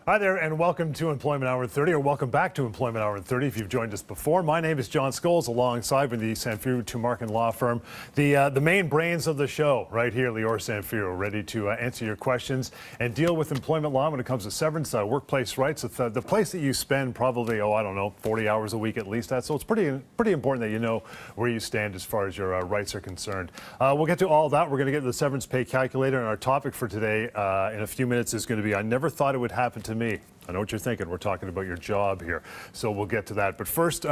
Hi there, and welcome to Employment Hour in 30, or welcome back to Employment Hour in 30 if you've joined us before. My name is John Scholes, alongside with the Samfiru Tumarkin law firm. The main brains of the show right here, Lior Samfiru, ready to answer your questions and deal with employment law when it comes to severance, workplace rights. It's the place that you spend probably, 40 hours a week at least. So it's pretty important that you know where you stand as far as your rights are concerned. We'll get to all that. We're going to get to the Severance Pay Calculator, and our topic for today in a few minutes is going to be, I never thought it would happen to me. I know what you're thinking. We're talking about your job here. So we'll get to that. But first,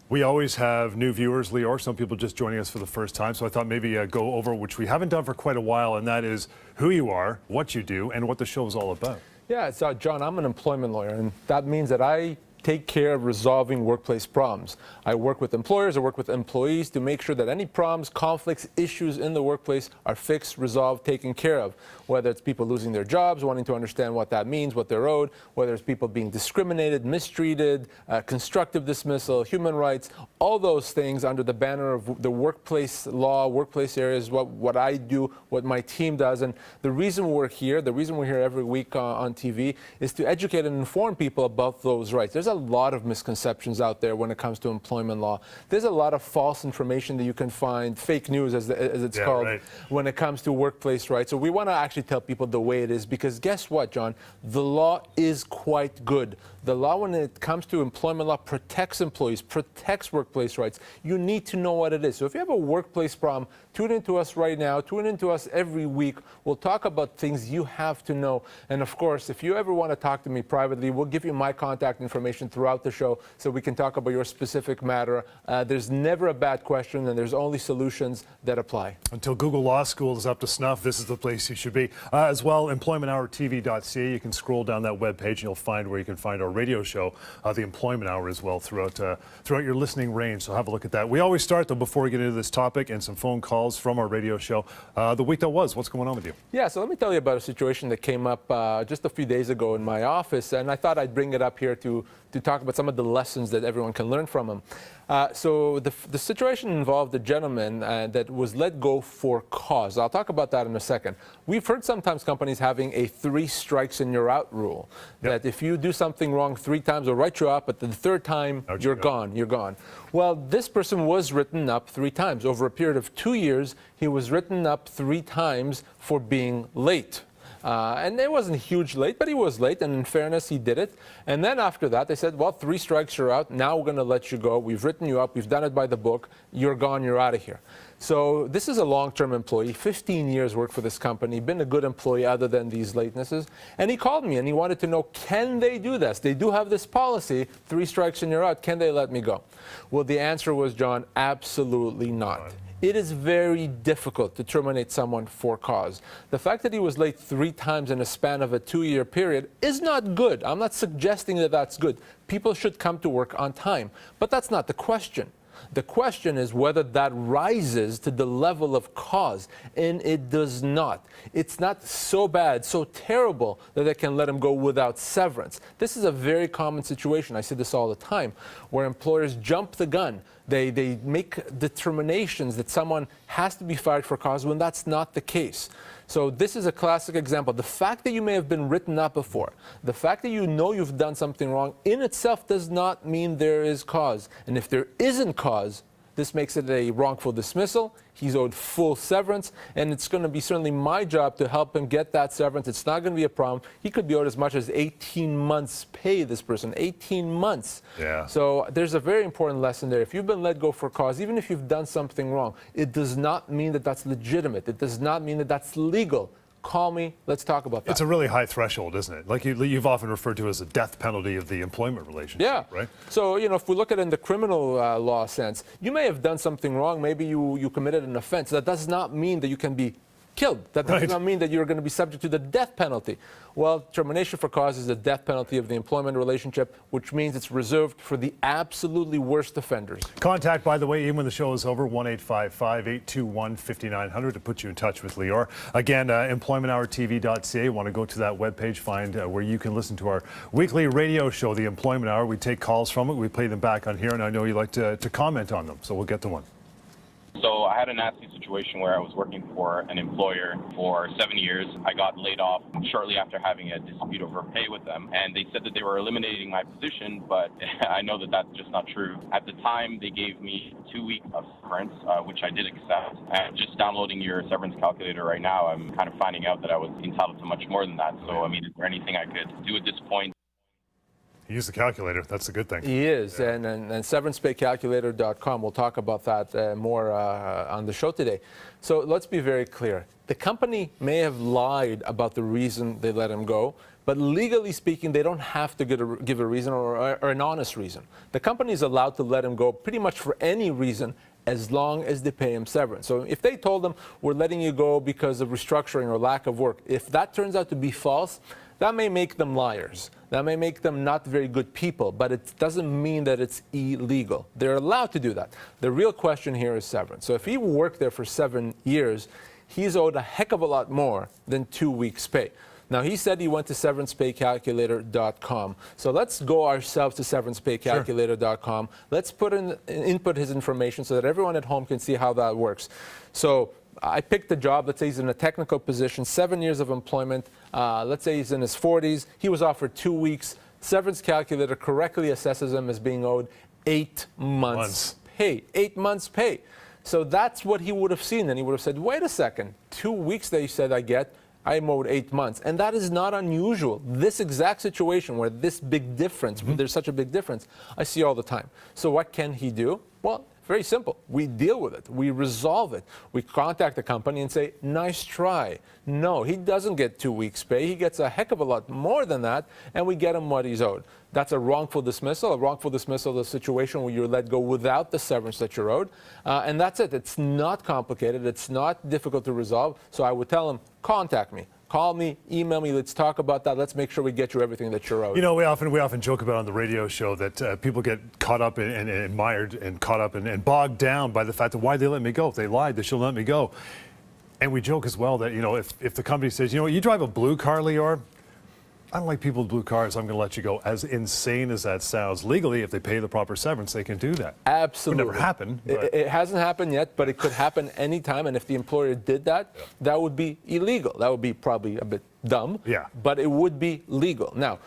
we always have new viewers, Lior. Some people just joining us for the first time. So I thought maybe go over, which we haven't done for quite a while, and that is who you are, what you do, and what the show is all about. Yeah, so John, I'm an employment lawyer, and that means that I take care of resolving workplace problems. I work with employers, I work with employees to make sure that any problems, conflicts, issues in the workplace are fixed, resolved, taken care of. Whether it's people losing their jobs, wanting to understand what that means, what they're owed, whether it's people being discriminated, mistreated, constructive dismissal, human rights, all those things under the banner of the workplace law, workplace areas, what I do, what my team does. And the reason we're here, every week on TV, is to educate and inform people about those rights. There's a lot of misconceptions out there when it comes to employment law. There's a lot of false information that you can find, fake news as it's called, right, when it comes to workplace rights. So we want to actually tell people the way it is, because guess what, John? The law is quite good. The law, when it comes to employment law, protects employees, protects workplace rights. You need to know what it is. So if you have a workplace problem, tune into us right now, tune into us every week. We'll talk about things you have to know. And of course, if you ever want to talk to me privately, we'll give you my contact information throughout the show so we can talk about your specific matter. There's never a bad question, and there's only solutions that apply. Until Google Law School is up to snuff, this is the place you should be. As well, employmenthourtv.ca. You can scroll down that webpage and you'll find where you can find our radio show, the Employment Hour as well, throughout your listening range. So have a look at that. We always start, though, before we get into this topic and some phone calls from our radio show, the week that was. What's going on with you? Yeah, so let me tell you about a situation that came up just a few days ago in my office, and I thought I'd bring it up here to talk about some of the lessons that everyone can learn from them. So the situation involved a gentleman that was let go for cause. I'll talk about that in a second. We've heard sometimes companies having a 3 strikes and you're out rule. Yep. That if you do something wrong 3 times, they'll write you up, but the 3rd time, you're gone. You're gone. Well, this person was written up 3 times. Over a period of 2 years, he was written up 3 times for being late. And it wasn't huge late, but he was late, and in fairness, he did it. And then after that, they said, well, 3 strikes, you're out. Now we're going to let you go. We've written you up. We've done it by the book. You're gone. You're out of here. So this is a long-term employee, 15 years worked for this company, been a good employee other than these latenesses. And he called me, and he wanted to know, can they do this? They do have this policy, 3 strikes and you're out. Can they let me go? Well, the answer was, John, absolutely not. It is very difficult to terminate someone for cause. The fact that he was late 3 times in a span of a 2-year period is not good. I'm not suggesting that that's good. People should come to work on time. But that's not the question. The question is whether that rises to the level of cause, and it does not. It's not so bad, so terrible that they can let him go without severance. This is a very common situation. I see this all the time, where employers jump the gun. They make determinations that someone has to be fired for cause when that's not the case. So this is a classic example. The fact that you may have been written up before, the fact that you know you've done something wrong in itself does not mean there is cause. And if there isn't cause, this makes it a wrongful dismissal. He's owed full severance, and it's going to be certainly my job to help him get that severance. It's not going to be a problem. He could be owed as much as 18 months pay, this person, 18 months. Yeah. So there's a very important lesson there. If you've been let go for cause, even if you've done something wrong, it does not mean that that's legitimate. It does not mean that that's legal. Call me. Let's talk about that. It's a really high threshold, isn't it? Like you've often referred to as a death penalty of the employment relationship, yeah, right? So, if we look at it in the criminal law sense, you may have done something wrong. Maybe you committed an offense. That does not mean that you can be killed. That does not mean that you're going to be subject to the death penalty. Well, termination for cause is the death penalty of the employment relationship, which means it's reserved for the absolutely worst offenders. Contact, by the way, even when the show is over, 1-855-821-5900 to put you in touch with Lior. Again, employmenthourtv.ca. Want to go to that webpage, find where you can listen to our weekly radio show, The Employment Hour. We take calls from it. We play them back on here, and I know you like to comment on them, so we'll get to one. So So I had a nasty situation where I was working for an employer for 7 years. I got laid off shortly after having a dispute over pay with them, and they said that they were eliminating my position, but I know that that's just not true. At the time, they gave me 2 weeks of severance, which I did accept. And just downloading your severance calculator right now, I'm kind of finding out that I was entitled to much more than that. So, I mean, is there anything I could do at this point? Use the calculator. That's a good thing. He is, and severancepaycalculator.com. We'll talk about that more on the show today. So let's be very clear. The company may have lied about the reason they let him go, but legally speaking, they don't have to give a reason or an honest reason. The company is allowed to let him go pretty much for any reason as long as they pay him severance. So if they told him, we're letting you go because of restructuring or lack of work, if that turns out to be false, that may make them liars. That may make them not very good people, but it doesn't mean that it's illegal. They're allowed to do that. The real question here is severance. So if he worked there for 7 years, he's owed a heck of a lot more than 2 weeks' pay. Now, he said he went to severancepaycalculator.com. So let's go ourselves to severancepaycalculator.com. Let's input his information so that everyone at home can see how that works. So I picked a job. Let's say he's in a technical position, 7 years of employment. Let's say he's in his 40s. He was offered 2 weeks. Severance calculator correctly assesses him as being owed 8 months pay. 8 months pay. So that's what he would have seen. And he would have said, wait a second, 2 weeks that you said I get, I'm owed 8 months. And that is not unusual. This exact situation where this big difference, there's such a big difference, I see all the time. So what can he do? Well, very simple. We deal with it. We resolve it. We contact the company and say, nice try. No, he doesn't get 2 weeks' pay. He gets a heck of a lot more than that, and we get him what he's owed. That's a wrongful dismissal. A wrongful dismissal is a situation where you're let go without the severance that you're owed. And that's it. It's not complicated. It's not difficult to resolve. So I would tell him, contact me. Call me, email me, let's talk about that. Let's make sure we get you everything that you're owed. You know, we often joke about on the radio show that people get caught up and mired and caught up and bogged down by the fact that why they let me go. If they lied, they should let me go. And we joke as well that, you know, if the company says, you know, you drive a blue car, Lior, I don't like people with blue cars, I'm going to let you go. As insane as that sounds, legally, if they pay the proper severance, they can do that. Absolutely. It would never happen. It hasn't happened yet, but it could happen anytime. And if the employer did that, that would be illegal. That would be probably a bit dumb, but it would be legal. Now,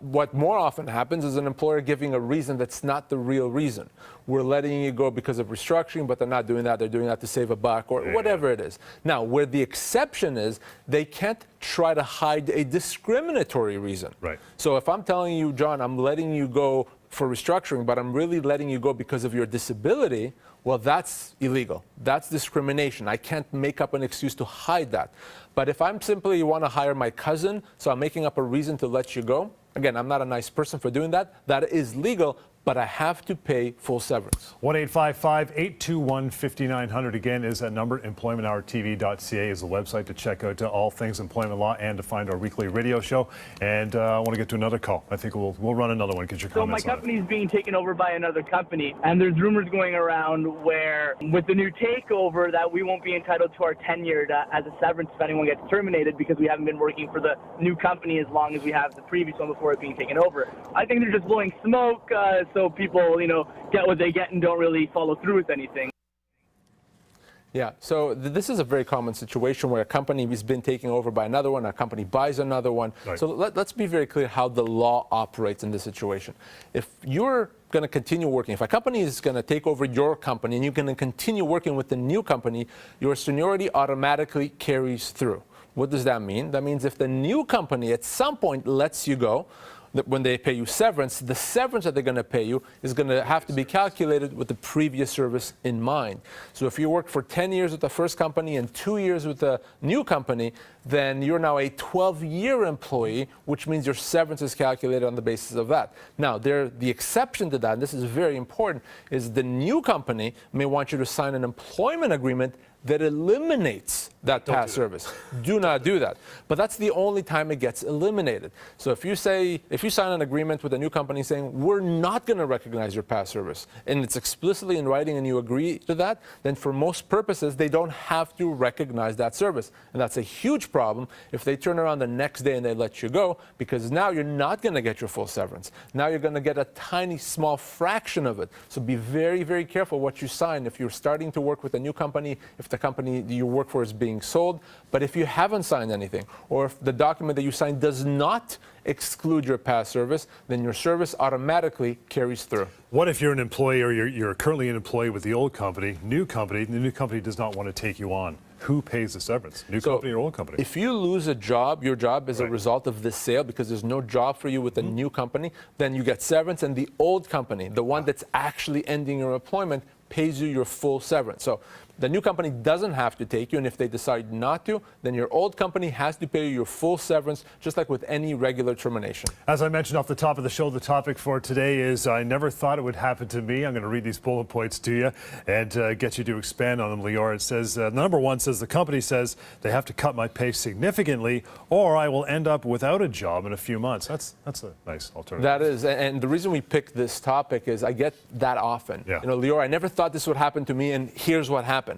what more often happens is an employer giving a reason that's not the real reason. We're letting you go because of restructuring, but they're not doing that. They're doing that to save a buck or whatever it is. Now, where the exception is, they can't try to hide a discriminatory reason. Right. So if I'm telling you, John, I'm letting you go for restructuring, but I'm really letting you go because of your disability, well, that's illegal. That's discrimination. I can't make up an excuse to hide that. But if I'm simply want to hire my cousin, so I'm making up a reason to let you go, again, I'm not a nice person for doing that. That is legal, but I have to pay full severance. 1-855-821-5900 again is that number. EmploymentHourTV.ca is the website to check out all things employment law and to find our weekly radio show. And I want to get to another call. I think we'll run another one. Get your comments on it. So my company is being taken over by another company, and there's rumors going around where with the new takeover that we won't be entitled to our tenure as a severance if anyone gets terminated because we haven't been working for the new company as long as we have the previous one before it being taken over. I think they're just blowing smoke so people, you know, get what they get and don't really follow through with anything. Yeah, so this is a very common situation where a company has been taken over by another one, a company buys another one. Right. So let's be very clear how the law operates in this situation. If you're going to continue working, if a company is going to take over your company and you're going to continue working with the new company, your seniority automatically carries through. What does that mean? That means if the new company at some point lets you go, that when they pay you severance, the severance that they're going to pay you is going to have to be calculated with the previous service in mind. So if you worked for 10 years with the first company and 2 years with the new company, then you're now a 12-year employee, which means your severance is calculated on the basis of that. Now, the exception to that, and this is very important, is the new company may want you to sign an employment agreement that eliminates that past service. Do not do that. But that's the only time it gets eliminated. So if you sign an agreement with a new company saying, we're not going to recognize your past service, and it's explicitly in writing and you agree to that, then for most purposes, they don't have to recognize that service. And that's a huge problem if they turn around the next day and they let you go, because now you're not going to get your full severance. Now you're going to get a tiny, small fraction of it. So be very, very careful what you sign if you're starting to work with a new company, if the company you work for is being sold. But if you haven't signed anything, or if the document that you signed does not exclude your past service, then your service automatically carries through. What if you're an employee or you're currently an employee with the old company, the new company does not want to take you on? Who pays the severance? New company or old company? If you lose a job, your job is a result of this sale because there's no job for you with a new company, then you get severance, and the old company, the one that's actually ending your employment, pays you your full severance. So the new company doesn't have to take you, and if they decide not to, then your old company has to pay you your full severance, just like with any regular termination. As I mentioned off the top of the show, the topic for today is I never thought it would happen to me. I'm going to read these bullet points to you and get you to expand on them, Lior. It says, number one says, the company says they have to cut my pay significantly or I will end up without a job in a few months. That's a nice alternative. That is, and the reason we picked this topic is I get that often. Yeah. You know, Lior, I never thought this would happen to me, and here's what happened.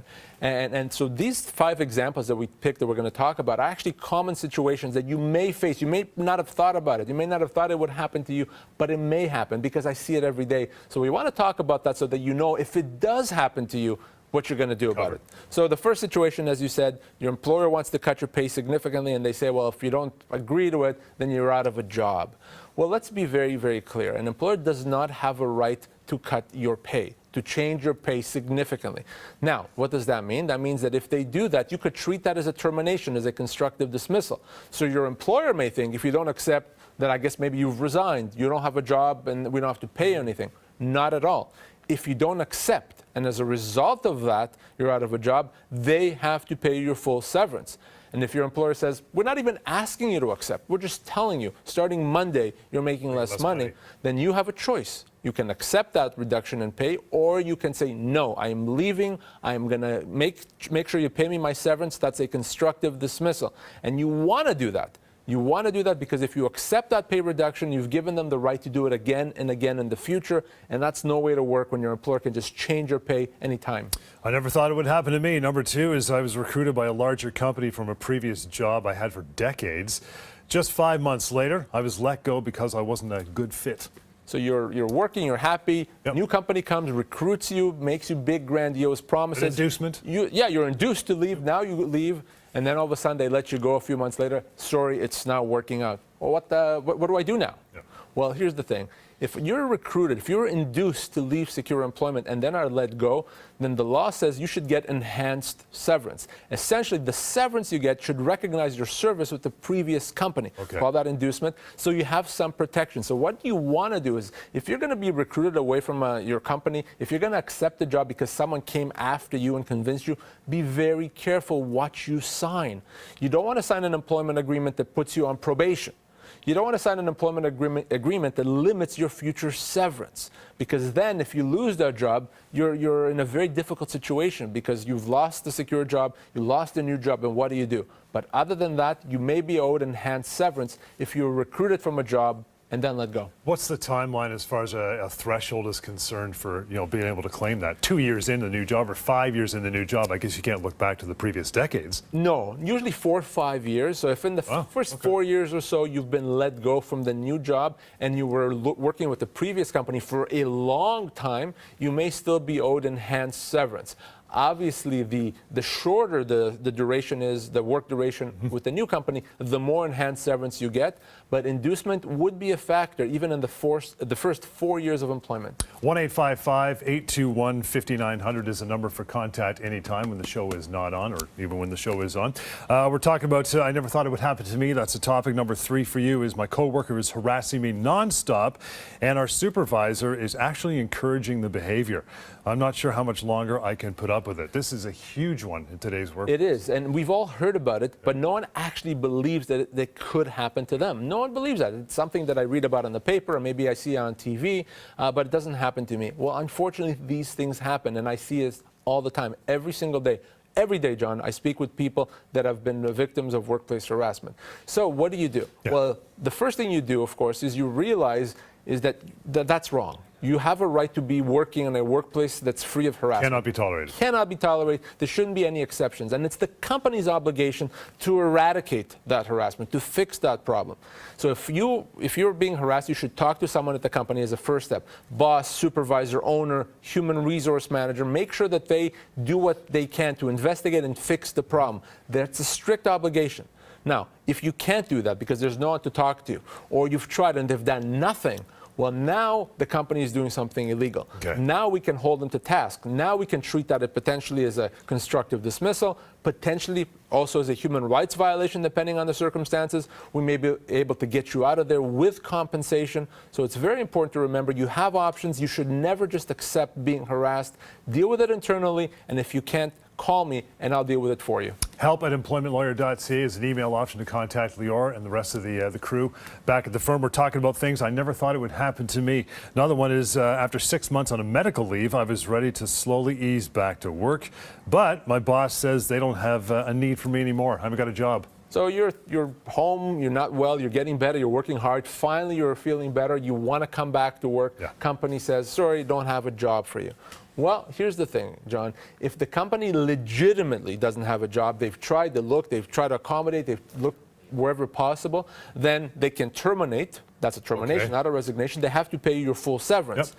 And so these 5 examples that we picked that we're going to talk about are actually common situations that you may face. You may not have thought about it. You may not have thought it would happen to you, but it may happen because I see it every day. So we want to talk about that so that you know if it does happen to you, what you're going to do about it. So the first situation, as you said, your employer wants to cut your pay significantly, and they say, well, if you don't agree to it, then you're out of a job. Well, let's be very, very clear. An employer does not have a right to cut your pay, to change your pay significantly. Now, what does that mean? That means that if they do that, you could treat that as a termination, as a constructive dismissal. So your employer may think, if you don't accept, that I guess maybe you've resigned, you don't have a job, and we don't have to pay you anything. Not at all. If you don't accept, and as a result of that, you're out of a job, they have to pay you your full severance. And if your employer says, we're not even asking you to accept, we're just telling you, starting Monday, you're making less money, then you have a choice. You can accept that reduction in pay, or you can say, no, I am leaving. I am going to make sure you pay me my severance. That's a constructive dismissal. And you want to do that. You want to do that because if you accept that pay reduction, you've given them the right to do it again and again in the future, and that's no way to work when your employer can just change your pay anytime. I never thought it would happen to me. Number two is I was recruited by a larger company from a previous job I had for decades. Just 5 months later, I was let go because I wasn't a good fit. So you're working, you're happy, new company comes, recruits you, makes you big, grandiose promises. An inducement? You're induced to leave, now you leave, and then all of a sudden they let you go a few months later. Sorry, it's not working out. Well, what do I do now? Yeah. Well, here's the thing. If you're recruited, if you're induced to leave secure employment and then are let go, then the law says you should get enhanced severance. Essentially, the severance you get should recognize your service with the previous company. Okay. Call that inducement, so you have some protection. So what you want to do is, if you're going to be recruited away from your company, if you're going to accept the job because someone came after you and convinced you, be very careful what you sign. You don't want to sign an employment agreement that puts you on probation. You don't want to sign an employment agreement that limits your future severance, because then if you lose that job, you're in a very difficult situation because you've lost the secure job, you lost a new job, and what do you do? But other than that, you may be owed enhanced severance if you're recruited from a job and then let go. What's the timeline as far as a threshold is concerned for being able to claim that? 2 years in the new job or 5 years in the new job? I guess you can't look back to the previous decades. No, usually 4 or 5 years. So if in the first 4 years or so you've been let go from the new job and you were working with the previous company for a long time, you may still be owed enhanced severance. Obviously, the shorter the duration is, the work duration with the new company, the more enhanced severance you get. But inducement would be a factor even in the first 4 years of employment. 1-855-821-5900 is the number for contact anytime when the show is not on, or even when the show is on. We're talking about I never thought it would happen to me. That's a topic. Number 3 for you is my coworker is harassing me nonstop, and our supervisor is actually encouraging the behavior. I'm not sure how much longer I can put up with it. This is a huge one in today's work. It is, and we've all heard about it, but no one actually believes that it could happen to them. No one believes that. It's something that I read about in the paper, or maybe I see on TV, but it doesn't happen to me. Well, unfortunately, these things happen, and I see it all the time, every single day. every day, John, I speak with people that have been victims of workplace harassment. So what do you do? Yeah. Well, the first thing you do, of course, is you realize is that that's wrong. You have a right to be working in a workplace that's free of harassment. Cannot be tolerated. Cannot be tolerated. There shouldn't be any exceptions. And it's the company's obligation to eradicate that harassment, to fix that problem. So if you're being harassed, you should talk to someone at the company as a first step. Boss, supervisor, owner, human resource manager. Make sure that they do what they can to investigate and fix the problem. That's a strict obligation. Now, if you can't do that because there's no one to talk to, or you've tried and they've done nothing, well, now the company is doing something illegal. Okay. Now we can hold them to task. Now we can treat that potentially as a constructive dismissal, potentially also as a human rights violation, depending on the circumstances. We may be able to get you out of there with compensation. So it's very important to remember you have options. You should never just accept being harassed. Deal with it internally, and if you can't, call me and I'll deal with it for you. Help@employmentlawyer.ca is an email option to contact Lior and the rest of the crew back at the firm. We're talking about things I never thought it would happen to me. Another one is after 6 months on a medical leave, I was ready to slowly ease back to work, but my boss says they don't have a need for me anymore. I haven't got a job. So you're home, you're not well, you're getting better, you're working hard, finally you're feeling better, you want to come back to work. Yeah. Company says, sorry, don't have a job for you. Well, here's the thing, John. If the company legitimately doesn't have a job, they've tried to look, they've tried to accommodate, they've looked wherever possible, then they can terminate. That's a termination, Okay. not a resignation. They have to pay you your full severance. Yep.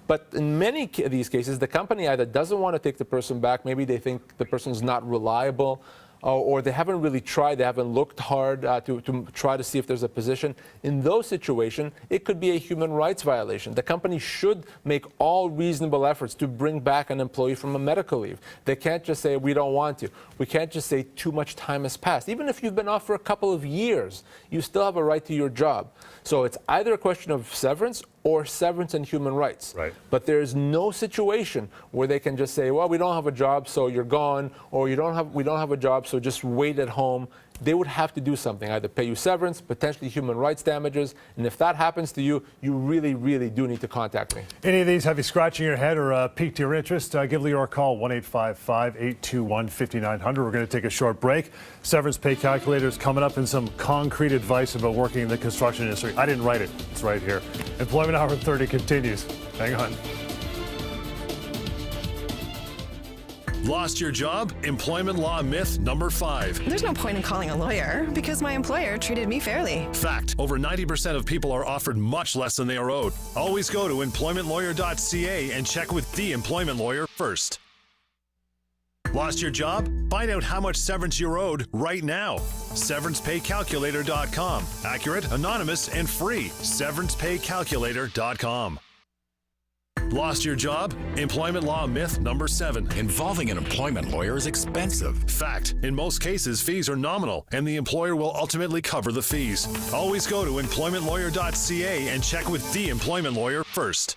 But in many of these cases, the company either doesn't want to take the person back, maybe they think the person's not reliable, or they haven't really tried, they haven't looked hard to try to see if there's a position. In those situations, it could be a human rights violation. The company should make all reasonable efforts to bring back an employee from a medical leave. They can't just say, we don't want to. We can't just say too much time has passed. Even if you've been off for a couple of years, you still have a right to your job. So it's either a question of severance or severance and human rights. Right. But there's no situation where they can just say, well, we don't have a job, so you're gone, or we don't have a job, so just wait at home. They would have to do something, either pay you severance, potentially human rights damages, and if that happens to you, you really, really do need to contact me. Any of these have you scratching your head or piqued your interest? Give Lior a call, 1-855-821-5900. We're going to take a short break. Severance Pay Calculator is coming up, and some concrete advice about working in the construction industry. I didn't write it. It's right here. Employment Hour 30 continues. Hang on. Lost your job? Employment law myth number 5. There's no point in calling a lawyer because my employer treated me fairly. Fact, over 90% of people are offered much less than they are owed. Always go to employmentlawyer.ca and check with the employment lawyer first. Lost your job? Find out how much severance you're owed right now. SeverancePayCalculator.com. Accurate, anonymous, and free. SeverancePayCalculator.com. Lost your job? Employment law myth number 7. Involving an employment lawyer is expensive. Fact, in most cases, fees are nominal, and the employer will ultimately cover the fees. Always go to employmentlawyer.ca and check with the employment lawyer first.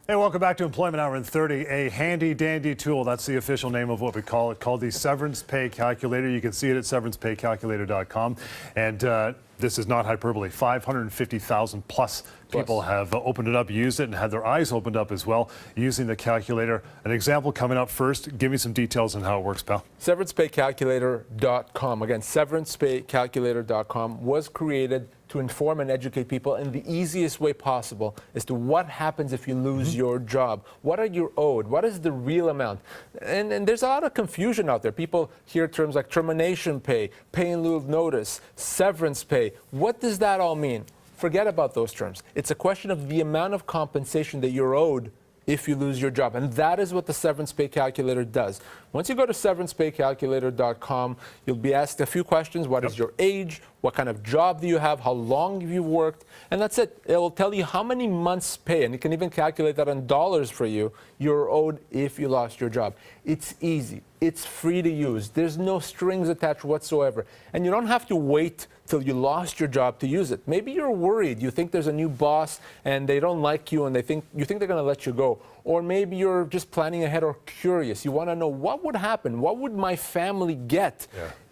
Hey, welcome back to Employment Hour in 30, a handy-dandy tool. That's the official name of what we call it, called the Severance Pay Calculator. You can see it at severancepaycalculator.com. And this is not hyperbole. 550,000 plus people have opened it up, used it, and had their eyes opened up as well using the calculator. An example coming up first. Give me some details on how it works, pal. SeverancePayCalculator.com. Again, SeverancePayCalculator.com was created to inform and educate people in the easiest way possible as to what happens if you lose your job. What are you owed? What is the real amount? And there's a lot of confusion out there. People hear terms like termination pay, pay in lieu of notice, severance pay. What does that all mean? Forget about those terms. It's a question of the amount of compensation that you're owed if you lose your job. And that is what the Severance Pay Calculator does. Once you go to SeverancePayCalculator.com, you'll be asked a few questions. What is your age? What kind of job do you have? How long have you worked? And that's it. It will tell you how many months' pay, and it can even calculate that in dollars for you, you're owed if you lost your job. It's easy. It's free to use. There's no strings attached whatsoever. And you don't have to wait till you lost your job to use it. Maybe you're worried. You think there's a new boss and they don't like you and you think they're going to let you go. Or maybe you're just planning ahead or curious. You want to know what would happen? What would my family get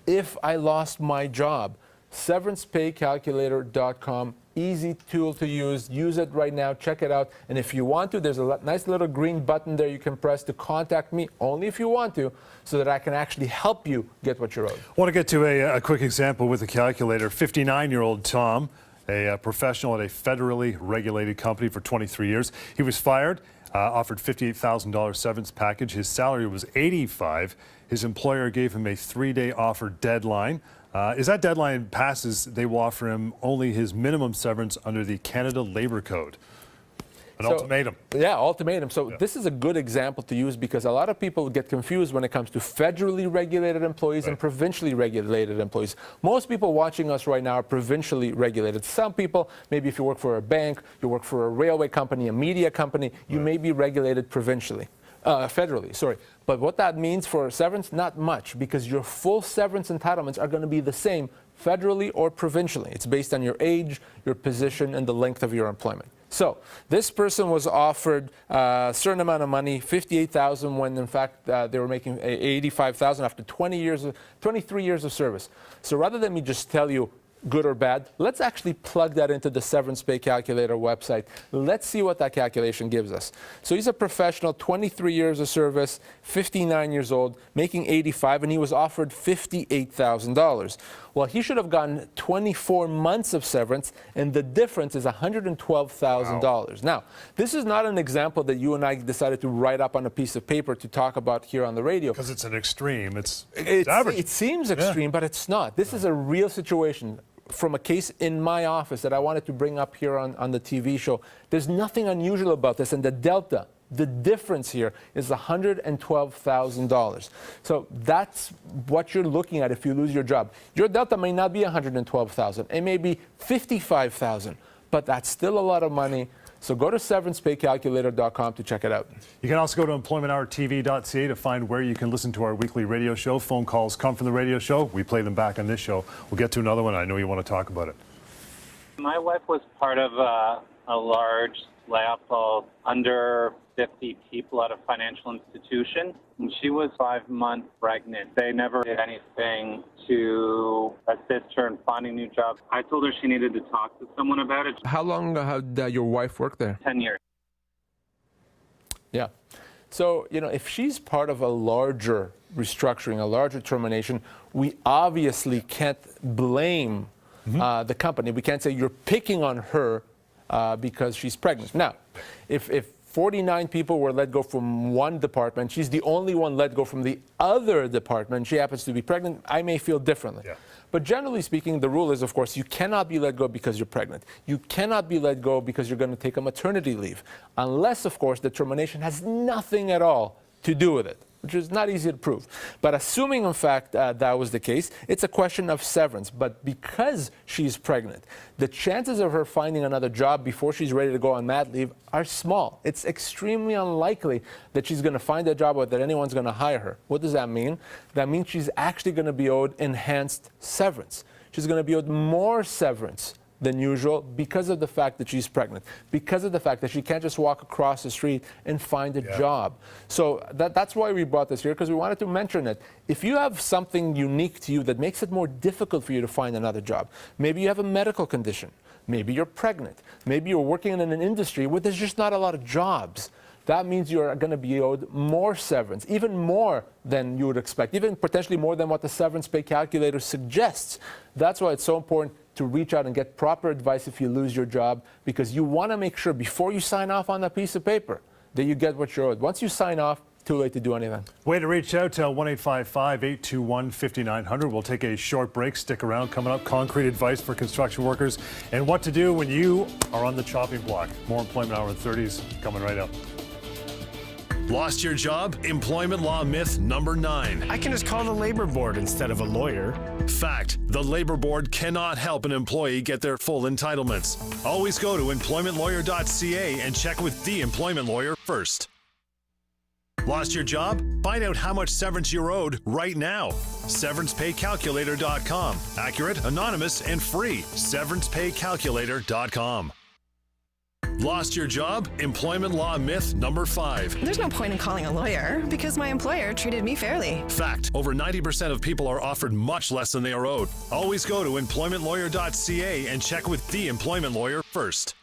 if I lost my job? SeverancePayCalculator.com easy tool to use. Use it right now. Check it out. And if you want to, there's a nice little green button there you can press to contact me, only if you want to, so that I can actually help you get what you're owed. I want to get to a quick example with a calculator. 59-year-old Tom, a professional at a federally regulated company for 23 years. He was fired, offered $58,000 severance package. His salary was $85,000. His employer gave him a 3-day offer deadline. As that deadline passes, they will offer him only his minimum severance under the Canada Labour Code. An ultimatum. Yeah, ultimatum. So this is a good example to use because a lot of people get confused when it comes to federally regulated employees and provincially regulated employees. Most people watching us right now are provincially regulated. Some people, maybe if you work for a bank, you work for a railway company, a media company, you may be regulated provincially. Federally, sorry. But what that means for severance, not much, because your full severance entitlements are going to be the same federally or provincially. It's based on your age, your position, and the length of your employment. So this person was offered a certain amount of money, $58,000, when in fact they were making $85,000 after 23 years of service. So rather than me just tell you good or bad, let's actually plug that into the Severance Pay Calculator website. Let's see what that calculation gives us. So he's a professional, 23 years of service, 59 years old, making $85,000, and he was offered $58,000. Well, he should have gotten 24 months of severance, and the difference is $112,000. Wow. Now, this is not an example that you and I decided to write up on a piece of paper to talk about here on the radio. Because it's an extreme. It's average. It seems extreme, but it's not. This is a real situation from a case in my office that I wanted to bring up here on the TV show. There's nothing unusual about this, and the delta, the difference here is $112,000. So that's what you're looking at if you lose your job. Your delta may not be $112,000. It may be $55,000, but that's still a lot of money. So go to severancepaycalculator.com to check it out. You can also go to employmenthourtv.ca to find where you can listen to our weekly radio show. Phone calls come from the radio show. We play them back on this show. We'll get to another one. I know you want to talk about it. My wife was part of a large layoff of under 50 people at a financial institution. And she was 5 months pregnant. They never did anything to assist her in finding a new job. I told her she needed to talk to someone about it. How long had your wife worked there? 10 years. Yeah. So, if she's part of a larger restructuring, a larger termination, we obviously can't blame the company. We can't say you're picking on her because she's pregnant. Now, if 49 people were let go from one department, she's the only one let go from the other department, she happens to be pregnant, I may feel differently. Yeah. But generally speaking, the rule is, of course, you cannot be let go because you're pregnant. You cannot be let go because you're going to take a maternity leave, unless, of course, the termination has nothing at all to do with it, which is not easy to prove. But assuming, in fact, that was the case, it's a question of severance. But because she's pregnant, the chances of her finding another job before she's ready to go on mat leave are small. It's extremely unlikely that she's going to find a job or that anyone's going to hire her. What does that mean? That means she's actually going to be owed enhanced severance. She's going to be owed more severance than usual because of the fact that she's pregnant, because of the fact that she can't just walk across the street and find a job. So that's why we brought this here, because we wanted to mention it. If you have something unique to you that makes it more difficult for you to find another job, maybe you have a medical condition, maybe you're pregnant, maybe you're working in an industry where there's just not a lot of jobs, that means you're going to be owed more severance, even more than you would expect, even potentially more than what the Severance Pay Calculator suggests. That's why it's so important to reach out and get proper advice if you lose your job, because you want to make sure before you sign off on that piece of paper that you get what you're owed. Once you sign off, too late to do anything. Way to reach out to 1-855-821-5900. We'll take a short break. Stick around. Coming up, concrete advice for construction workers and what to do when you are on the chopping block. More Employment Hour in 30s coming right up. Lost your job? Employment law myth number 9. I can just call the labor board instead of a lawyer. Fact: the labor board cannot help an employee get their full entitlements. Always go to employmentlawyer.ca and check with the employment lawyer first. Lost your job? Find out how much severance you're owed right now. SeverancePayCalculator.com. Accurate, anonymous, and free. SeverancePayCalculator.com. Lost your job? Employment law myth number 5. There's no point in calling a lawyer because my employer treated me fairly. Fact, over 90% of people are offered much less than they are owed. Always go to employmentlawyer.ca and check with the employment lawyer first.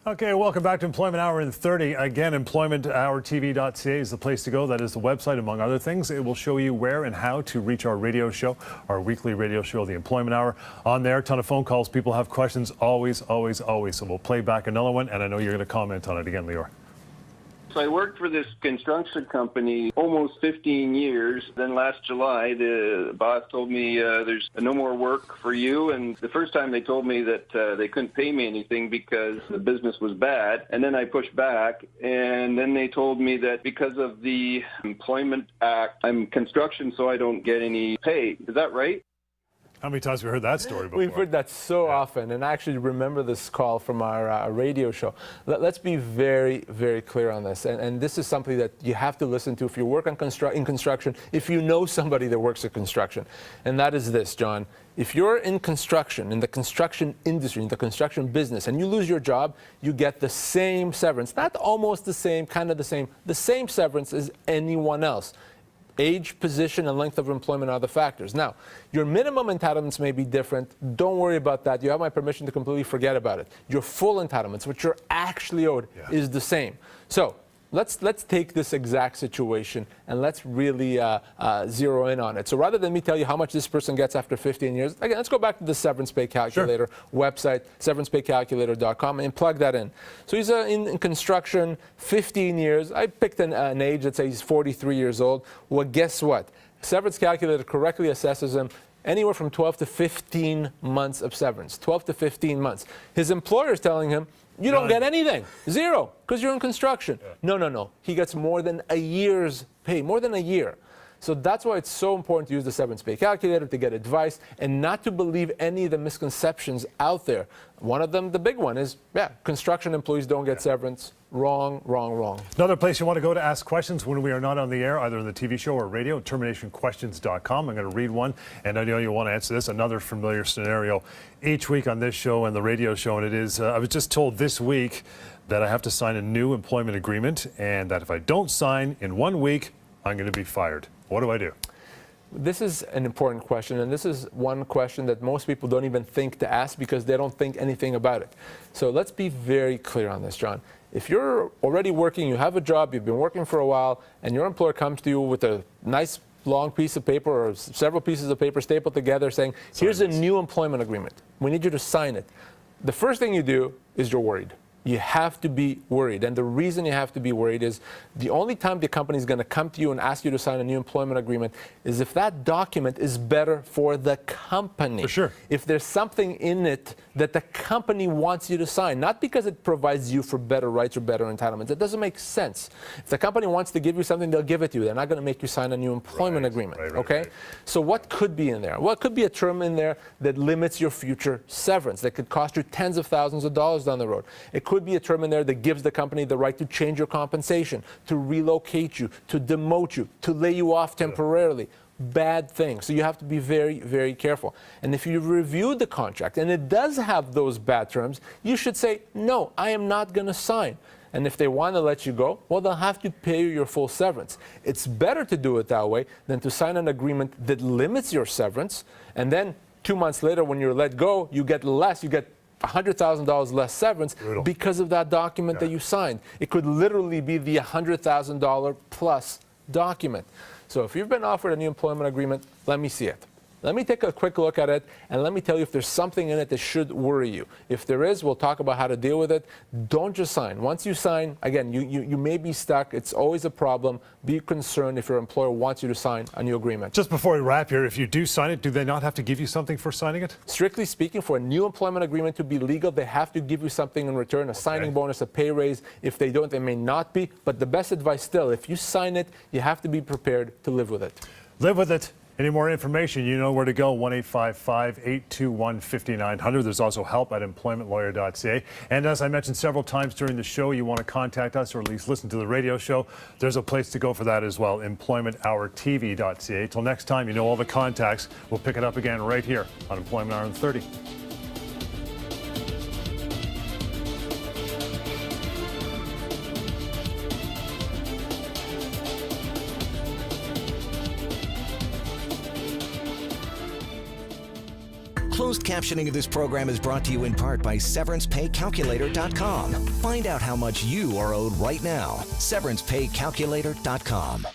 Okay, welcome back to Employment Hour in 30. Again, employmenthourtv.ca is the place to go. That is the website, among other things. It will show you where and how to reach our radio show, our weekly radio show, The Employment Hour. On there, a ton of phone calls. People have questions always, always, always. So we'll play back another one, and I know you're going to comment on it again, Lior. So I worked for this construction company almost 15 years. Then last July, the boss told me there's no more work for you. And the first time they told me that they couldn't pay me anything because the business was bad. And then I pushed back. And then they told me that because of the Employment Act, I'm construction, so I don't get any pay. Is that right? How many times have we heard that story before? We've heard that so often, and I actually remember this call from our radio show. Let's be very, very clear on this, and this is something that you have to listen to if you work in construction, if you know somebody that works in construction, and that is this, John. If you're in construction, in the construction industry, in the construction business, and you lose your job, you get the same severance, not almost the same, kind of the same severance as anyone else. Age, position, and length of employment are the factors. Now, your minimum entitlements may be different. Don't worry about that. You have my permission to completely forget about it. Your full entitlements, which you're actually owed, is the same. So let's take this exact situation and let's really zero in on it. So rather than me tell you how much this person gets after 15 years, again, let's go back to the Severance Pay Calculator website, severancepaycalculator.com, and plug that in. So he's in construction, 15 years. I picked an age, let's say he's 43 years old. Well, guess what? Severance Calculator correctly assesses him anywhere from 12 to 15 months of severance, 12 to 15 months. His employer is telling him, you don't get anything, zero, because you're in construction. No. He gets more than a year's pay, more than a year. So that's why it's so important to use the Severance Pay Calculator to get advice and not to believe any of the misconceptions out there. One of them, the big one, is, construction employees don't get severance. Wrong. Another place you want to go to ask questions when we are not on the air, either on the TV show or radio, terminationquestions.com. I'm going to read one, and I know you want to answer this. Another familiar scenario each week on this show and the radio show, and it is, I was just told this week that I have to sign a new employment agreement, and that if I don't sign in 1 week, I'm going to be fired. What do I do? This is an important question, and this is one question that most people don't even think to ask because they don't think anything about it. So let's be very clear on this, John. If you're already working, you have a job, you've been working for a while, and your employer comes to you with a nice long piece of paper or several pieces of paper stapled together saying, here's a new employment agreement. We need you to sign it. The first thing you do is you're worried. You have to be worried. And the reason you have to be worried is the only time the company is going to come to you and ask you to sign a new employment agreement is if that document is better for the company. For sure. If there's something in it that the company wants you to sign, not because it provides you for better rights or better entitlements. It doesn't make sense. If the company wants to give you something, they'll give it to you. They're not going to make you sign a new employment agreement. Okay? So what could be in there? Well, it could be a term in there that limits your future severance, that could cost you tens of thousands of dollars down the road. It could be a term in there that gives the company the right to change your compensation, to relocate you, to demote you, to lay you off temporarily. Bad things. So you have to be very, very careful. And if you've reviewed the contract and it does have those bad terms, you should say, no, I am not going to sign. And if they want to let you go, well, they'll have to pay you your full severance. It's better to do it that way than to sign an agreement that limits your severance. And then 2 months later, when you're let go, you get less. You get $100,000 less severance because of that document that you signed. It could literally be the $100,000 plus document. So if you've been offered a new employment agreement, let me see it. Let me take a quick look at it, and let me tell you if there's something in it that should worry you. If there is, we'll talk about how to deal with it. Don't just sign. Once you sign, again, you may be stuck. It's always a problem. Be concerned if your employer wants you to sign a new agreement. Just before we wrap here, if you do sign it, do they not have to give you something for signing it? Strictly speaking, for a new employment agreement to be legal, they have to give you something in return, a signing bonus, a pay raise. If they don't, they may not be. But the best advice still, if you sign it, you have to be prepared to live with it. Live with it. Any more information, you know where to go, 1-855-821-5900. There's also help at employmentlawyer.ca. And as I mentioned several times during the show, you want to contact us or at least listen to the radio show, there's a place to go for that as well, employmenthourtv.ca. Till next time, you know all the contacts. We'll pick it up again right here on Employment Hour in 30. Closed captioning of this program is brought to you in part by SeverancePayCalculator.com. Find out how much you are owed right now. SeverancePayCalculator.com.